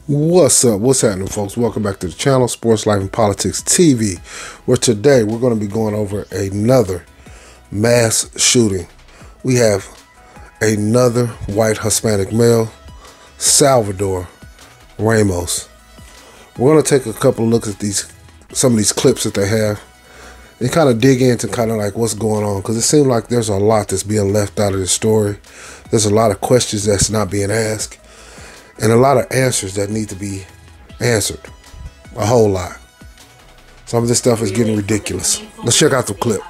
What's up? What's happening, folks? Welcome back to the channel, Sports Life and Politics TV, where today we're going to be going over another mass shooting. We have another white Hispanic male, Salvador Ramos. We're going to take a couple of looks at some of these clips that they have and kind of dig into kind of like what's going on, because it seems like there's a lot that's being left out of the story. There's a lot of questions that's not being asked, and a lot of answers that need to be answered. A whole lot. Some of this stuff is getting ridiculous. Let's check out the clip.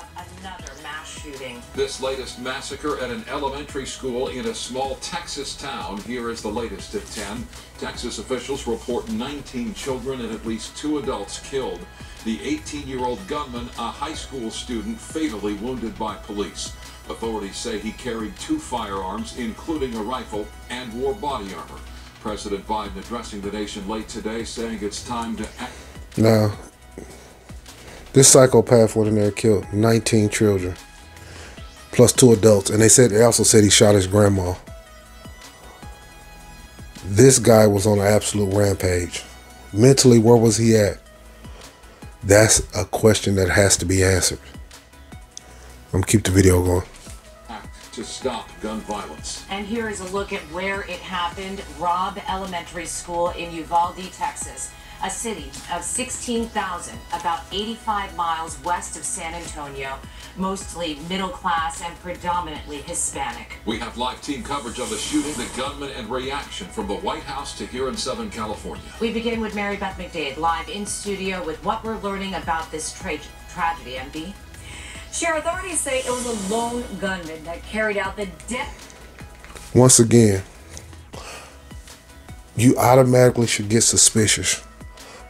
Another mass shooting. This latest massacre at an elementary school in a small Texas town. Here is the latest at 10. Texas officials report 19 children and at least 2 adults killed. The 18-year-old gunman, a high school student, fatally wounded by police. Authorities say he carried 2 firearms, including a rifle, and wore body armor. President Biden addressing the nation late today, saying it's time to act. Now, this psychopath went in there and killed 19 children, plus 2 adults, and they also said he shot his grandma. This guy was on an absolute rampage. Mentally, where was he at? That's a question that has to be answered. I'm gonna keep the video going. To stop gun violence. And here is a look at where it happened. Robb Elementary School in Uvalde, Texas, a city of 16,000, about 85 miles west of San Antonio, mostly middle class and predominantly Hispanic. We have live team coverage of the shooting, the gunman, and reaction from the White House to here in Southern California. We begin with Mary Beth McDade live in studio with what we're learning about this tragedy. MB? Sheriff, authorities say it was a lone gunman that carried out the death. Once again, you automatically should get suspicious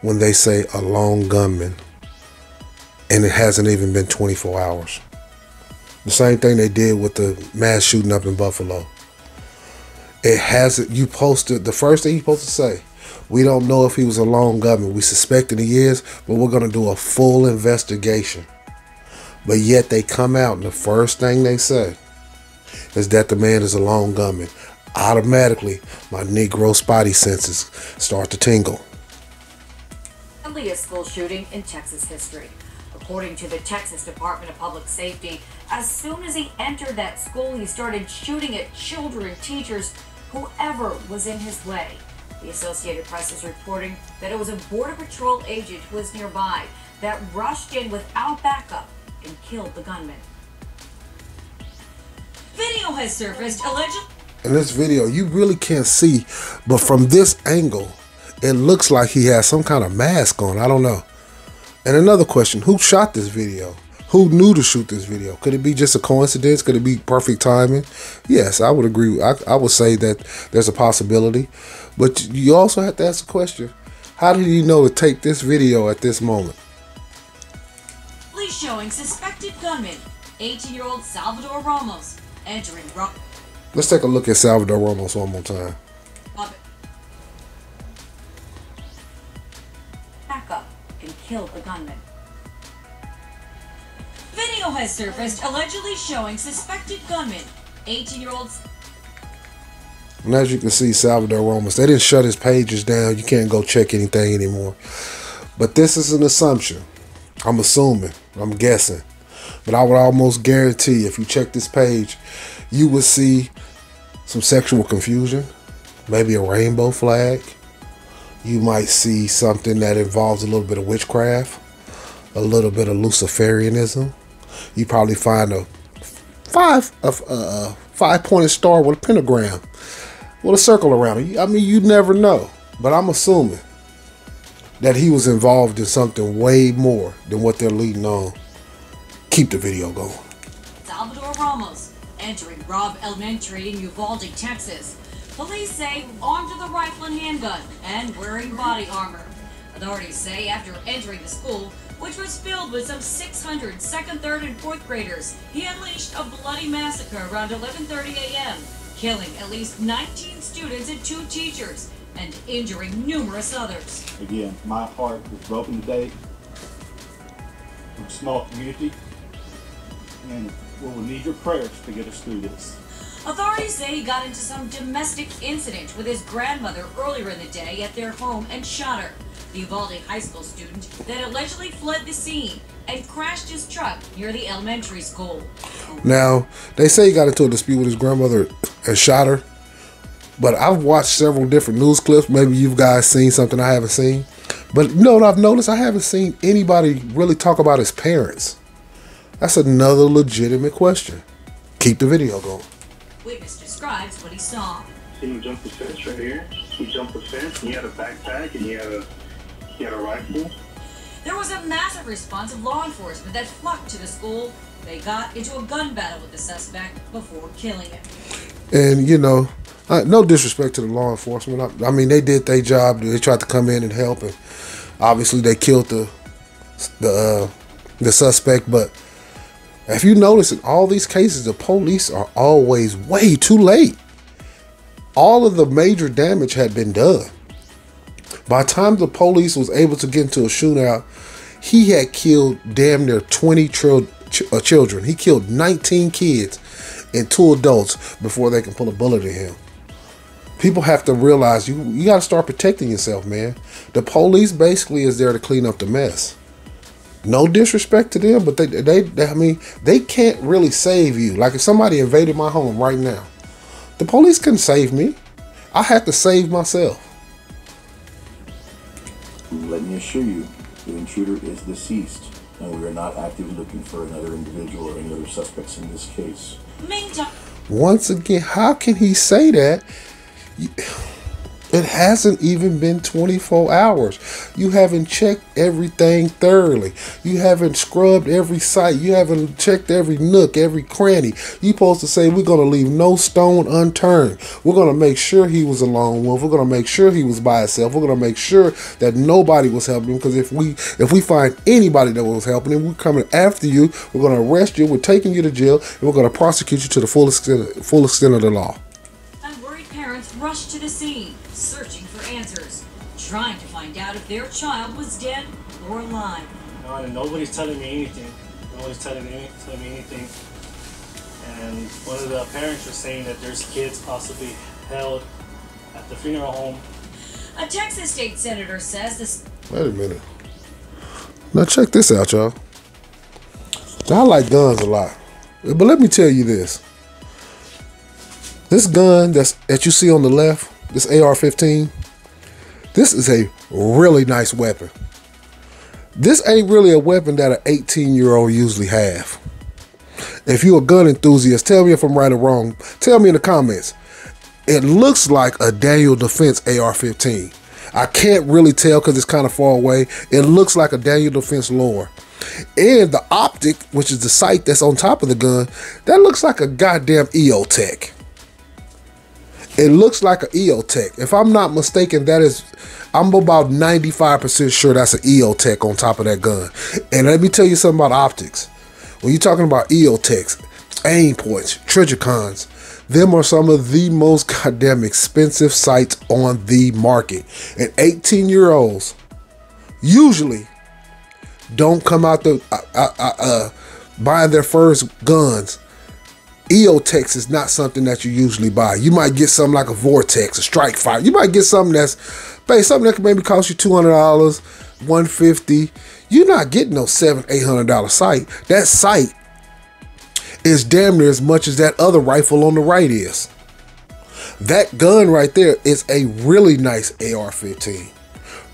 when they say a lone gunman and it hasn't even been 24 hours. The same thing they did with the mass shooting up in Buffalo. It hasn't. You posted, the first thing you're supposed to say, we don't know if he was a lone gunman. We suspect that he is, but we're going to do a full investigation. But yet they come out and the first thing they say is that the man is a lone gunman. Automatically, my Negro spidey senses start to tingle. A school shooting in Texas history. According to the Texas Department of Public Safety, as soon as he entered that school, he started shooting at children, teachers, whoever was in his way. The Associated Press is reporting that it was a Border Patrol agent who was nearby that rushed in without backup and killed the gunman. Video has surfaced allegedly. In this video, you really can't see, but from this angle, it looks like he has some kind of mask on. I don't know. And another question, who shot this video? Who knew to shoot this video? Could it be just a coincidence? Could it be perfect timing? Yes, I would agree. I would say that there's a possibility. But you also have to ask the question, how did he know to take this video at this moment? Showing suspected gunman, 18-year-old Salvador Ramos, entering Robb. Let's take a look at Salvador Ramos one more time. Back up and kill the gunman. Video has surfaced allegedly showing suspected gunman, 18-year-old. And as you can see, Salvador Ramos, they didn't shut his pages down. You can't go check anything anymore. But this is an assumption. I'm assuming, I'm guessing, but I would almost guarantee if you check this page, you would see some sexual confusion, maybe a rainbow flag. You might see something that involves a little bit of witchcraft, a little bit of Luciferianism. You probably find a five-pointed star with a pentagram with a circle around it. I mean, you never know, but I'm assuming that he was involved in something way more than what they're leading on. Keep the video going. Salvador Ramos entering Robb Elementary in Uvalde, Texas. Police say armed with a rifle and handgun and wearing body armor. Authorities say after entering the school, which was filled with some 600 second, third, and fourth graders, he unleashed a bloody massacre around 11:30 a.m., killing at least 19 students and 2 teachers, and injuring numerous others. Again, my heart was broken today. We're a small community, and we'll need your prayers to get us through this. Authorities say he got into some domestic incident with his grandmother earlier in the day at their home and shot her. The Uvalde High School student then allegedly fled the scene and crashed his truck near the elementary school. Now, they say he got into a dispute with his grandmother and shot her. But I've watched several different news clips. Maybe you guys seen something I haven't seen. But you know what I've noticed? I haven't seen anybody really talk about his parents. That's another legitimate question. Keep the video going. Witness describes what he saw. Seen him jump the fence right here. He jumped the fence, and he had a backpack, and he had a rifle. There was a massive response of law enforcement that flocked to the school. They got into a gun battle with the suspect before killing him. And, you know, no disrespect to the law enforcement. I mean, they did their job. They tried to come in and help, and obviously they killed the suspect. But if you notice, in all these cases, the police are always way too late. All of the major damage had been done. By the time the police was able to get into a shootout, he had killed damn near 20 children. He killed 19 kids and 2 adults before they can pull a bullet at him. People have to realize you got to start protecting yourself, man. The police basically is there to clean up the mess. No disrespect to them, but they can't really save you. Like if somebody invaded my home right now, the police couldn't save me. I had to save myself. Let me assure you, the intruder is deceased, and we are not actively looking for another individual or any other suspects in this case. Meantime, Once again, how can he say that? It hasn't even been 24 hours. You haven't checked everything thoroughly. You haven't scrubbed every site. You haven't checked every nook, every cranny. You're supposed to say, we're going to leave no stone unturned. We're going to make sure he was a lone wolf. We're going to make sure he was by himself. We're going to make sure that nobody was helping him. Because if we find anybody that was helping him, we're coming after you. We're going to arrest you. We're taking you to jail. And we're going to prosecute you to the full extent of the law. worried parents rushed to the scene, searching for answers, trying to find out if their child was dead or alive. No, and nobody's telling me anything. Nobody's telling me anything. And one of the parents was saying that there's kids possibly held at the funeral home. A Texas state senator says this. Wait a minute. Now check this out, y'all. Now, I like guns a lot, but let me tell you this. This gun that you see on the left, this AR-15, this is a really nice weapon. This ain't really a weapon that an 18-year-old usually have. If you're a gun enthusiast, tell me if I'm right or wrong. Tell me in the comments. It looks like a Daniel Defense AR-15. I can't really tell because it's kind of far away. It looks like a Daniel Defense lower. And the optic, which is the sight that's on top of the gun, that looks like a goddamn EOTech. It looks like an EOTech. If I'm not mistaken, I'm about 95% sure that's an EOTech on top of that gun. And let me tell you something about optics. When you're talking about EOTechs, aim points, Trigicons, them are some of the most goddamn expensive sights on the market. And 18-year-olds usually don't come out buying their first guns. EOTechs is not something that you usually buy. You might get something like a Vortex, a Strike Fighter. You might get something something that can maybe cost you $200, $150. You're not getting no $700-800 sight. That sight is damn near as much as that other rifle on the right is. That gun right there is a really nice AR-15.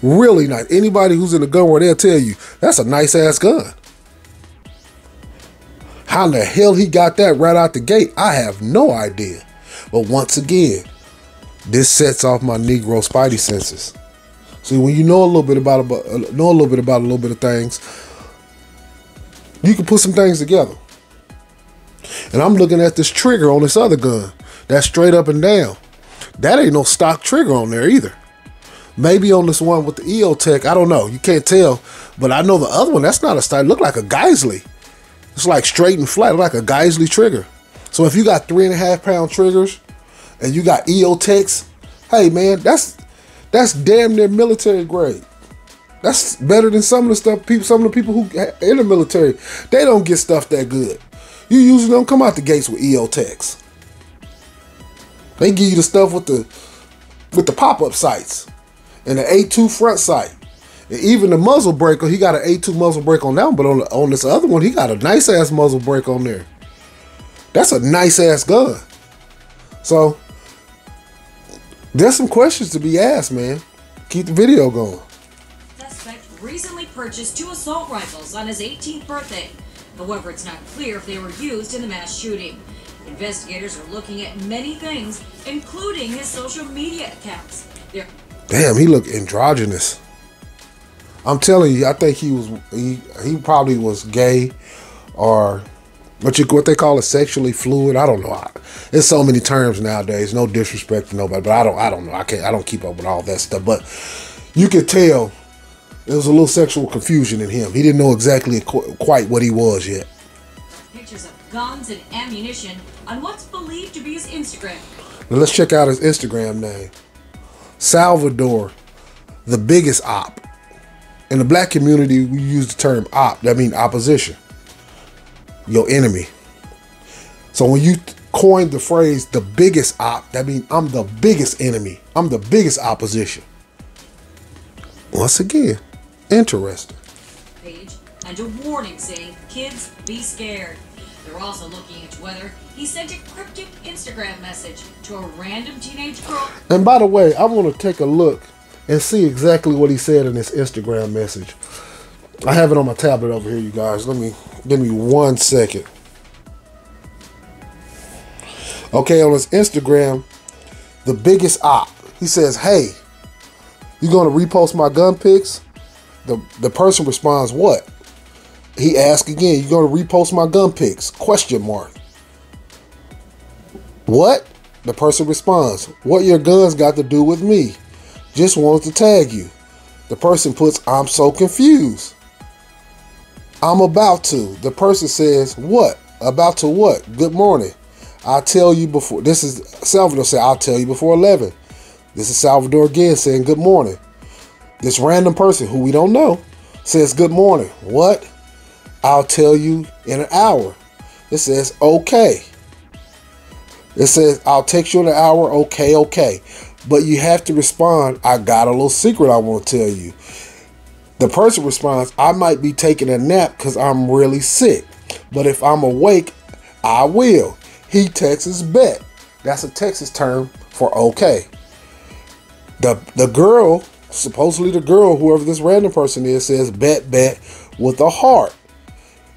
Really nice. Anybody who's in the gun world, they'll tell you, that's a nice ass gun. How in the hell he got that right out the gate, I have no idea. But once again, this sets off my Negro spidey senses. See, when you know a little bit about a little bit of things, you can put some things together. And I'm looking at this trigger on this other gun. That's straight up and down. That ain't no stock trigger on there either. Maybe on this one with the EOTech, I don't know. You can't tell. But I know the other one, that's not a stock. It looked like a Geisley. It's like straight and flat, like a Geisley trigger. So if you got 3.5-pound triggers and you got EOTechs, hey man, that's damn near military grade. That's better than some of the people who in the military. They don't get stuff that good. You usually don't come out the gates with EOTechs. They give you the stuff with the pop-up sights and the A2 front sight. And even the muzzle breaker, he got an A2 muzzle brake on that one, but on this other one, he got a nice-ass muzzle brake on there. That's a nice-ass gun. So, there's some questions to be asked, man. Keep the video going. Suspect recently purchased 2 assault rifles on his 18th birthday. However, it's not clear if they were used in the mass shooting. Investigators are looking at many things, including his social media accounts. Damn, he looked androgynous. I'm telling you, I think he probably was gay or what they call it, sexually fluid. I don't know. There's so many terms nowadays. No disrespect to nobody, but I don't know. I don't keep up with all that stuff. But you could tell there was a little sexual confusion in him. He didn't know exactly quite what he was yet. Pictures of guns and ammunition on what's believed to be his Instagram. Now let's check out his Instagram name. Salvador, the biggest op. In the black community, we use the term op. That means opposition. Your enemy. So when you coined the phrase the biggest op, that means I'm the biggest enemy. I'm the biggest opposition. Once again, interesting. Page and a warning saying, kids, be scared. They're also looking into whether he sent a cryptic Instagram message to a random teenage girl. And by the way, I want to take a look and see exactly what he said in his Instagram message. I have it on my tablet over here, you guys. Give me 1 second. Okay, on his Instagram, the biggest op. He says, "Hey, you gonna repost my gun pics?" The person responds, "What?" He asks again, "You gonna repost my gun pics?" Question mark. What? The person responds, "What your guns got to do with me? Just wanted to tag you." The person puts, "I'm so confused. I'm about to." The person says, "What? About to what? Good morning. I'll tell you before." This is Salvador said, "I'll tell you before 11. This is Salvador again saying, "Good morning." This random person who we don't know says, "Good morning." What? "I'll tell you in an hour." It says, "Okay." It says, "I'll text you in an hour." Okay, okay. But you have to respond, "I got a little secret I want to tell you." The person responds, "I might be taking a nap because I'm really sick. But if I'm awake, I will." He texts bet. That's a Texas term for okay. The girl, supposedly the girl, whoever this random person is, says bet with a heart.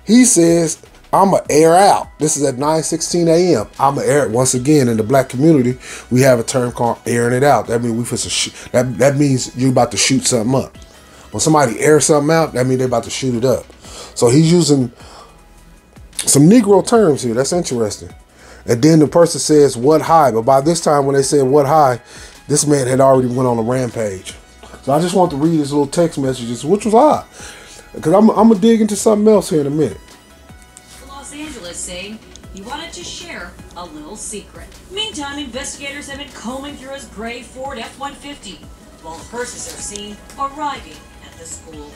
He says, "I'ma air out." This is at 9:16 a.m. I'ma air it. Once again, in the black community, we have a term called airing it out. That means that means you're about to shoot something up. When somebody airs something out, that means they're about to shoot it up. So he's using some Negro terms here. That's interesting. And then the person says, "What high?" But by this time, when they said "what high," this man had already went on a rampage. So I just want to read his little text messages, which was odd, because I'm gonna dig into something else here in a minute. Los Angeles saying he wanted to share a little secret. Meantime, investigators have been combing through his gray Ford F-150 while hearses are seen arriving at the school.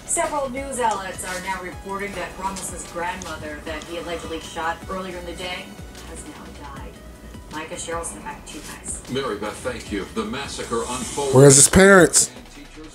Several news outlets are now reporting that Ramos' grandmother that he allegedly shot earlier in the day has now died. Micah, Cheryl, send back to you guys. Mary Beth, thank you. The massacre unfolded. Where's his parents?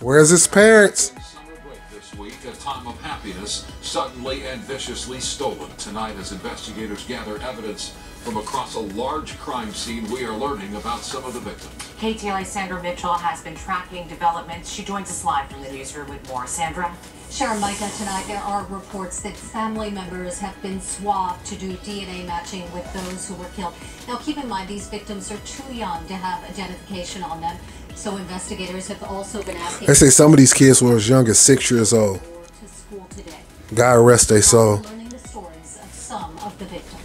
Where's his parents? Summer break this week, a time of happiness, suddenly and viciously stolen. Tonight, as investigators gather evidence from across a large crime scene, we are learning about some of the victims. KTLA's Sandra Mitchell has been tracking developments. She joins us live from the newsroom with more. Sandra? Sharon, Micah, tonight there are reports that family members have been swabbed to do DNA matching with those who were killed. Now, keep in mind, these victims are too young to have identification on them, so investigators have also been asking... They say some of these kids were as young as 6 years old. ...to school today. God rest their soul. Learning the stories of some of the victims.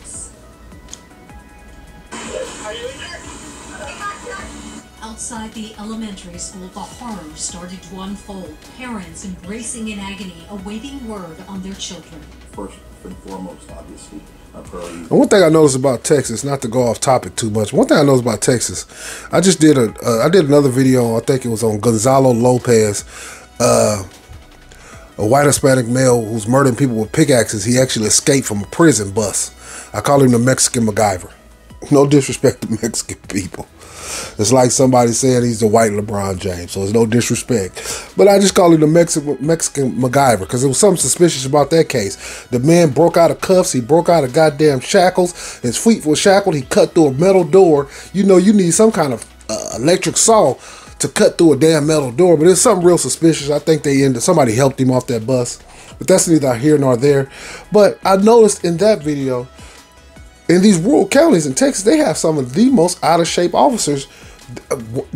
Outside the elementary school, the horror started to unfold. Parents embracing in agony, awaiting word on their children. First and foremost, obviously, our priority. And one thing I noticed about Texas, not to go off topic too much, one thing I noticed about Texas, I just did I did another video, I think it was on Gonzalo Lopez, a white Hispanic male who's murdering people with pickaxes. He actually escaped from a prison bus. I call him the Mexican MacGyver. No disrespect to Mexican people. It's like somebody saying he's the white LeBron James, so it's no disrespect. But I just call him the Mexican MacGyver because there was something suspicious about that case. The man broke out of cuffs. He broke out of goddamn shackles. His feet were shackled. He cut through a metal door. You know, you need some kind of electric saw to cut through a damn metal door. But there's something real suspicious. I think somebody helped him off that bus. But that's neither here nor there. But I noticed in that video, in these rural counties in Texas, they have some of the most out-of-shape officers.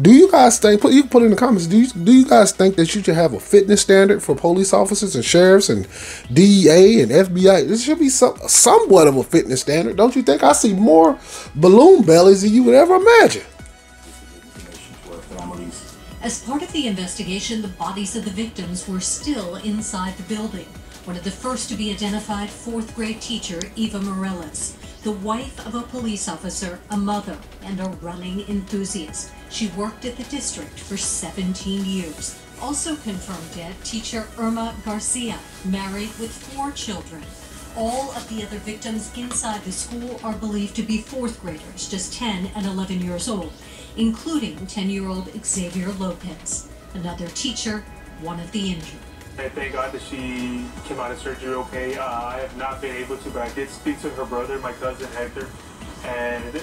Do you guys think, you can put in the comments, do you guys think that you should have a fitness standard for police officers and sheriffs and DEA and FBI? This should be somewhat of a fitness standard, don't you think? I see more balloon bellies than you would ever imagine. As part of the investigation, the bodies of the victims were still inside the building. One of the first to be identified, 4th grade teacher Eva Morales, the wife of a police officer, a mother, and a running enthusiast. She worked at the district for 17 years. Also confirmed dead, teacher Irma Garcia, married with 4 children. All of the other victims inside the school are believed to be 4th graders, just 10 and 11 years old, including 10-year-old Xavier Lopez. Another teacher, one of the injured. I thank God that she came out of surgery okay. I have not been able to, but I did speak to her brother, my cousin Hector, and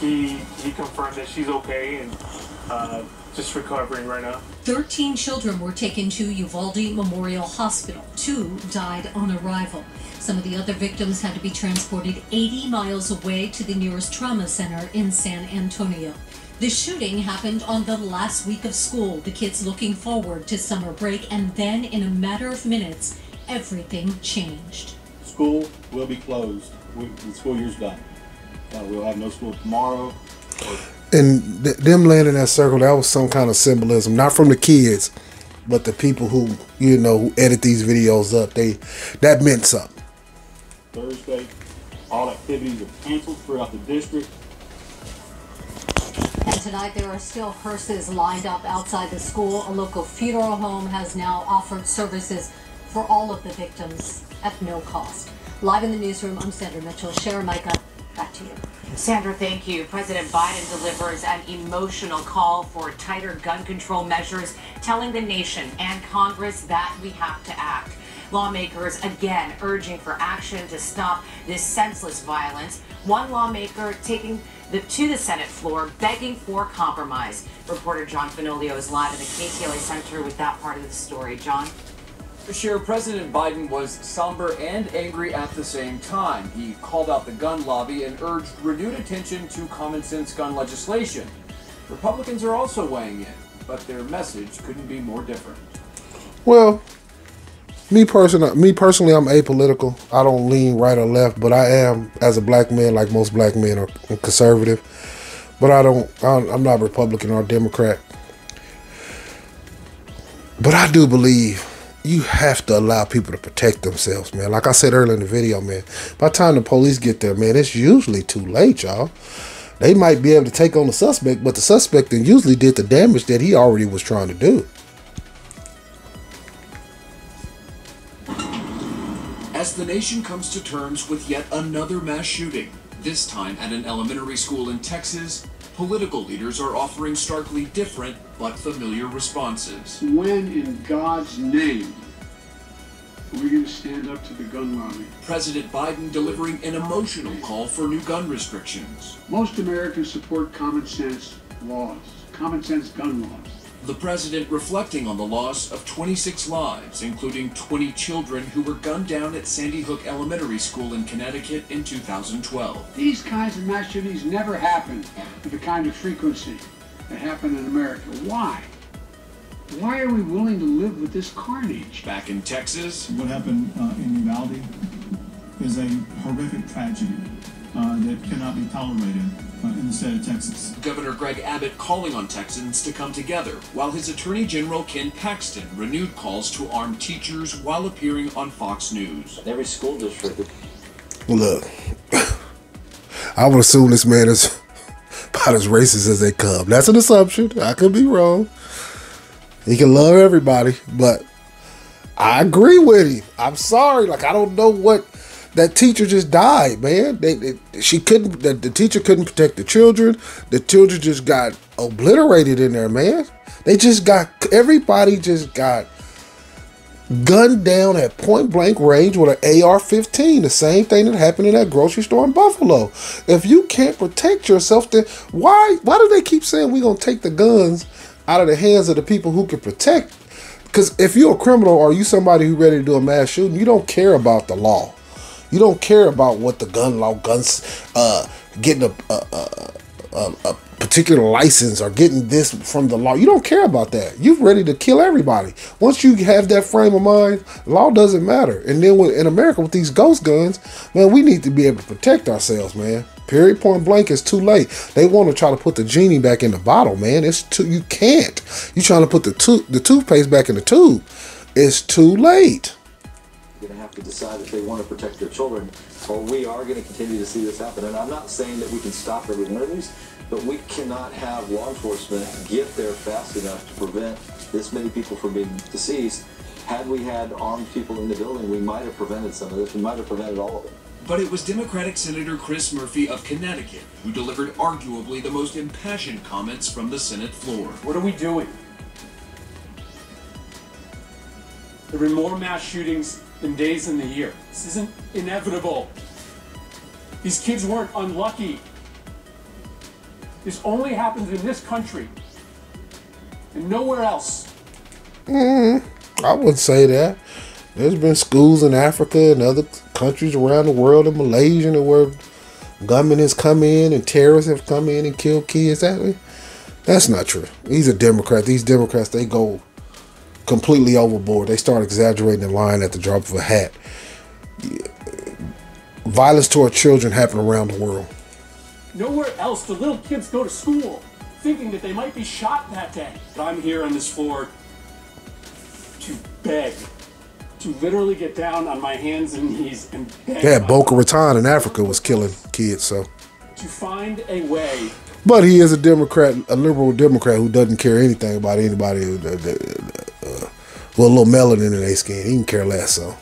he confirmed that she's okay and just recovering right now. 13 children were taken to Uvalde Memorial Hospital. 2 died on arrival. Some of the other victims had to be transported 80 miles away to the nearest trauma center in San Antonio. The shooting happened on the last week of school, the kids looking forward to summer break, and then in a matter of minutes, everything changed. School will be closed. The school year's done. We'll have no school tomorrow. And them laying in that circle, that was some kind of symbolism, not from the kids, but the people who, you know, who edit these videos up. That meant something. Thursday, all activities are canceled throughout the district. And tonight there are still hearses lined up outside the school. A local funeral home has now offered services for all of the victims at no cost. Live in the newsroom, I'm Sandra Mitchell. Sharon, Micah, back to you. Sandra, thank you. President Biden delivers an emotional call for tighter gun control measures, telling the nation and Congress that we have to act. Lawmakers again urging for action to stop this senseless violence. One lawmaker taking to the Senate floor, begging for compromise. Reporter John Finolio is live in the KTLA Center with that part of the story. John? Sure, President Biden was somber and angry at the same time. He called out the gun lobby and urged renewed attention to common sense gun legislation. Republicans are also weighing in, but their message couldn't be more different. Well, me personally, I'm apolitical. I don't lean right or left, but I am, as a black man, like most black men, are conservative. But I'm not Republican or Democrat. But I do believe you have to allow people to protect themselves, man. Like I said earlier in the video, man, by the time the police get there, man, it's usually too late, y'all. They might be able to take on the suspect, but the suspect then usually did the damage that he already was trying to do. As the nation comes to terms with yet another mass shooting, this time at an elementary school in Texas, political leaders are offering starkly different but familiar responses. When in God's name are we going to stand up to the gun lobby? President Biden delivering an emotional call for new gun restrictions. Most Americans support common sense laws, common sense gun laws. The president reflecting on the loss of 26 lives, including 20 children who were gunned down at Sandy Hook Elementary School in Connecticut in 2012. These kinds of mass shootings never happen with the kind of frequency that happened in America. Why? Why are we willing to live with this carnage? Back in Texas, what happened in Uvalde is a horrific tragedy that cannot be tolerated in the state of Texas. Governor Greg Abbott calling on Texans to come together, while his Attorney General Ken Paxton renewed calls to arm teachers while appearing on Fox News. Every school district. Look, I would assume this man is about as racist as they come. That's an assumption. I could be wrong. He can love everybody, but I agree with him. I'm sorry. Like, I don't know what that teacher just died, man. She couldn't. The teacher couldn't protect the children. The children just got obliterated in there, man. Everybody just got gunned down at point blank range with an AR-15. The same thing that happened in that grocery store in Buffalo. If you can't protect yourself, then why do they keep saying we're gonna take the guns out of the hands of the people who can protect? Because if you're a criminal or you somebody who's ready to do a mass shooting, you don't care about the law. You don't care about what the gun law, getting a particular license or getting this from the law. You don't care about that. You're ready to kill everybody. Once you have that frame of mind, law doesn't matter. And then in America with these ghost guns, man, we need to be able to protect ourselves, man. Period, point blank. It's too late. They want to try to put the genie back in the bottle, man. You can't. You're trying to put the toothpaste back in the tube. It's too late. Going to have to decide if they want to protect their children, or we are going to continue to see this happen. And I'm not saying that we can stop every one of these, but we cannot have law enforcement get there fast enough to prevent this many people from being deceased. Had we had armed people in the building, we might have prevented some of this. We might have prevented all of it. But it was Democratic Senator Chris Murphy of Connecticut who delivered arguably the most impassioned comments from the Senate floor. What are we doing? There have been more mass shootings than days in the year. This isn't inevitable. These kids weren't unlucky. This only happens in this country and nowhere else. I wouldn't say that. There's been schools in Africa and other countries around the world, in Malaysia, where gunmen has come in and terrorists have come in and killed kids. That's not true. He's a Democrat. These Democrats, they go completely overboard. They start exaggerating and lying at the drop of a hat. Violence toward children happen around the world. Nowhere else do little kids go to school thinking that they might be shot that day. But I'm here on this floor to beg, to literally get down on my hands and knees and beg. Yeah, Boca Raton in Africa was killing kids, so. To find a way. But he is a Democrat, a liberal Democrat who doesn't care anything about anybody with a little melanin in their skin. He can care less, so.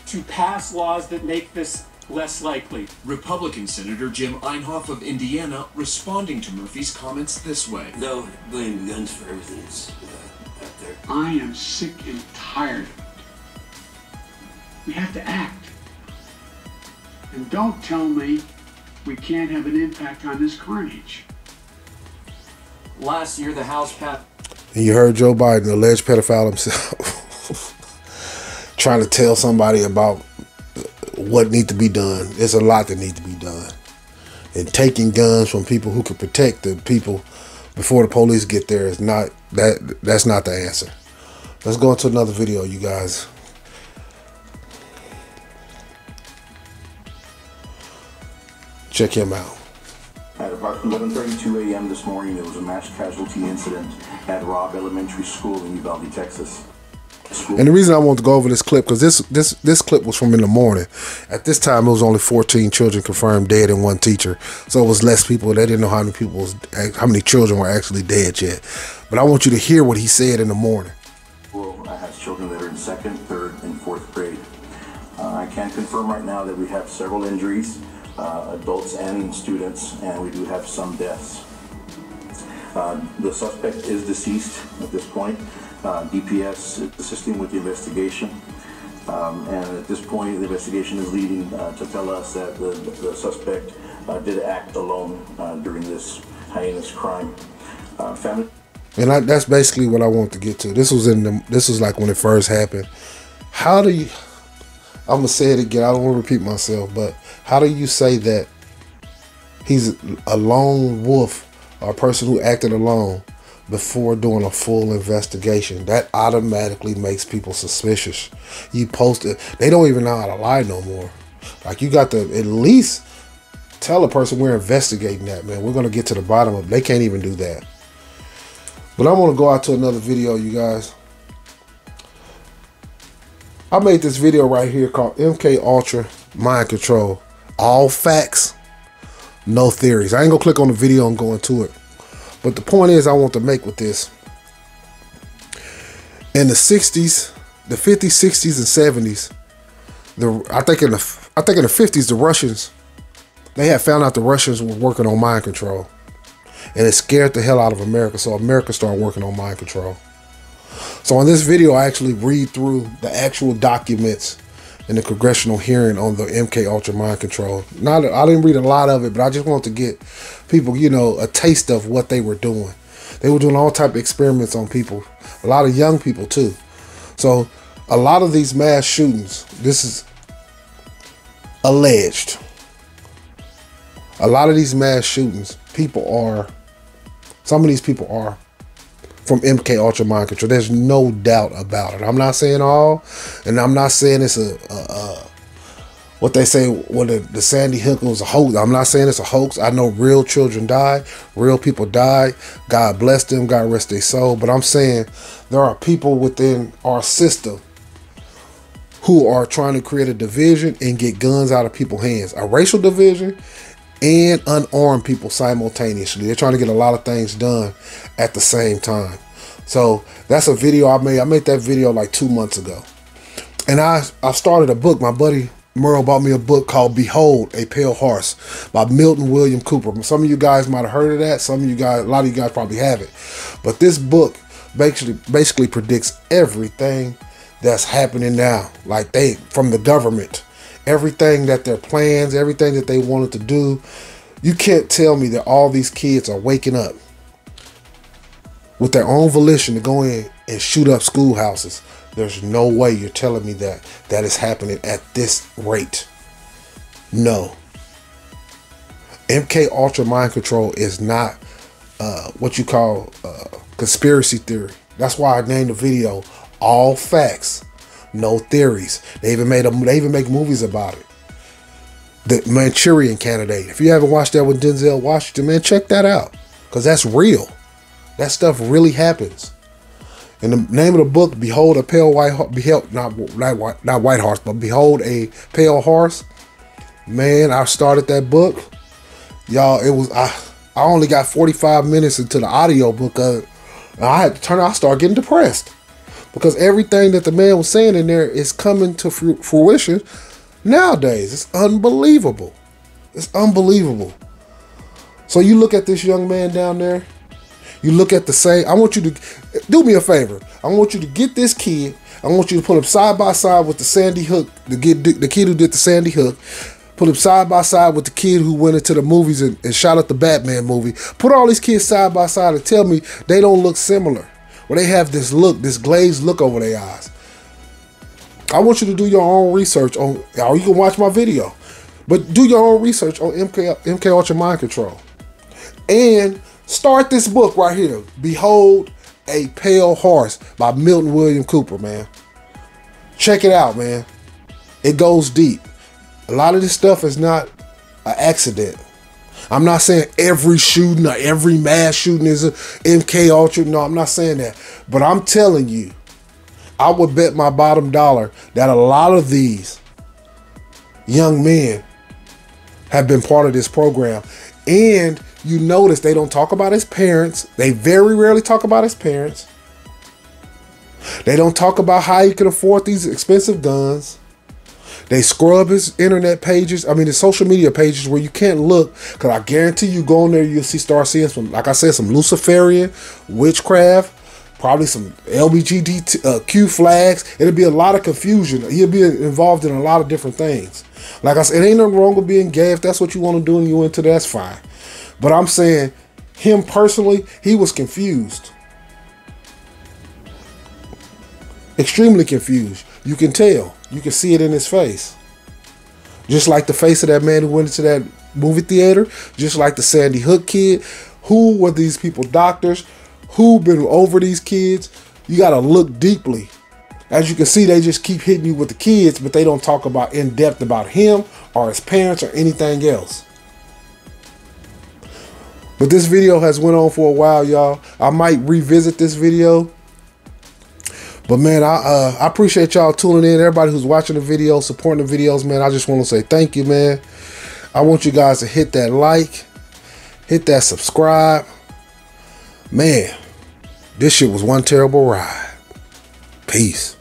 To pass laws that make this less likely. Republican Senator Jim Einhoff of Indiana responding to Murphy's comments this way. No, blame guns for everything that's out there. I am sick and tired of it. We have to act. And don't tell me we can't have an impact on this carnage. Last year, the House passed. And you heard Joe Biden, the alleged pedophile himself, trying to tell somebody about what needs to be done. There's a lot that needs to be done. And taking guns from people who can protect the people before the police get there is not that's not the answer. Let's go into another video, you guys. Check him out. At about 11:32 a.m. this morning, there was a mass casualty incident at Robb Elementary School in Uvalde, Texas. And the reason I want to go over this clip, because this clip was from in the morning. At this time, it was only 14 children confirmed dead and 1 teacher. So it was less people. They didn't know how many children were actually dead yet. But I want you to hear what he said in the morning. Well, I have children that are in 2nd, 3rd, and 4th grade. I can confirm right now that we have several injuries, adults and students, and we do have some deaths. The suspect is deceased at this point. DPS is assisting with the investigation, and at this point the investigation is leading to tell us that the suspect did act alone during this heinous crime. And that's basically what I want to get to. This was like when it first happened. How do you, I'm gonna say it again, I don't want to repeat myself, but how do you say that he's a lone wolf or a person who acted alone before doing a full investigation? That automatically makes people suspicious. You post it, they don't even know how to lie no more. Like, you got to at least tell a person we're investigating that, man. We're gonna get to the bottom of it. They can't even do that. But I'm gonna go out to another video, you guys. I made this video right here called MK Ultra Mind Control. All facts, no theories. I ain't gonna click on the video and go into it. But the point is I want to make with this. In the 60s, the 50s, 60s, and 70s, I think in the 50s, the Russians, they had found out the Russians were working on mind control, and it scared the hell out of America. So America started working on mind control. So in this video, I actually read through the actual documents in the congressional hearing on the MK Ultra mind control. I didn't read a lot of it, but I just wanted to get people, you know, a taste of what they were doing. They were doing all type of experiments on people, a lot of young people too. So a lot of these mass shootings, this is alleged. A lot of these mass shootings, some of these people are from MK Ultra mind control. There's no doubt about it. I'm not saying all, and I'm not saying it's what they say when the Sandy Hook was a hoax. I'm not saying it's a hoax. I know real children died, real people died. God bless them, God rest their soul. But I'm saying there are people within our system who are trying to create a division and get guns out of people's hands. A racial division and unarmed people simultaneously. They're trying to get a lot of things done at the same time. So that's a video I made. I made that video like 2 months ago. And I started a book. My buddy Merle bought me a book called Behold, a Pale Horse by Milton William Cooper. Some of you guys might have heard of that. Some of you guys, a lot of you guys probably haven't. But this book basically predicts everything that's happening now. Like from the government. Everything that their plans, everything that they wanted to do. You can't tell me that all these kids are waking up with their own volition to go in and shoot up schoolhouses. There's no way you're telling me that is happening at this rate. No. MK Ultra mind control is not what you call conspiracy theory. That's why I named the video All Facts, No Theories. They even make movies about it. The Manchurian Candidate. If you haven't watched that with Denzel Washington, man, check that out. Because that's real. That stuff really happens. And the name of the book, Behold a Pale White Horse, not White Horse, but Behold a Pale Horse. Man, I started that book. Y'all, I only got 45 minutes into the audio book of it. I had to I started getting depressed. Because everything that the man was saying in there is coming to fruition nowadays. It's unbelievable. It's unbelievable. So you look at this young man down there. You look at the same. I want you to do me a favor. I want you to get this kid. I want you to put him side by side with the Sandy Hook. The kid who did the Sandy Hook. Put him side by side with the kid who went into the movies and shot up the Batman movie. Put all these kids side by side and tell me they don't look similar. Or they have this look, this glazed look over their eyes. I want you to do your own research on, or you can watch my video, but do your own research on MK Ultra mind control. And start this book right here, Behold a Pale Horse by Milton William Cooper, man. Check it out, man. It goes deep. A lot of this stuff is not an accident. I'm not saying every shooting or every mass shooting is a MK Ultra. No, I'm not saying that. But I'm telling you, I would bet my bottom dollar that a lot of these young men have been part of this program. And you notice they don't talk about his parents. They very rarely talk about his parents. They don't talk about how he can afford these expensive guns. They scrub his internet pages. I mean, his social media pages where you can't look. Because I guarantee you go in there, you'll start seeing some, like I said, some Luciferian witchcraft. Probably some LGBTQ flags. It'll be a lot of confusion. He'll be involved in a lot of different things. Like I said, it ain't nothing wrong with being gay. If that's what you want to do and you into that, that's fine. But I'm saying, him personally, he was confused. Extremely confused. You can tell. You can see it in his face. Just like the face of that man who went into that movie theater. Just like the Sandy Hook kid. Who were these people? Doctors. Who been over these kids? You got to look deeply. As you can see, they just keep hitting you with the kids, but they don't talk about in depth about him or his parents or anything else. But this video has went on for a while, y'all. I might revisit this video. But man, I appreciate y'all tuning in. Everybody who's watching the video, supporting the videos, man. I just want to say thank you, man. I want you guys to hit that like, hit that subscribe. Man, this shit was one terrible ride. Peace.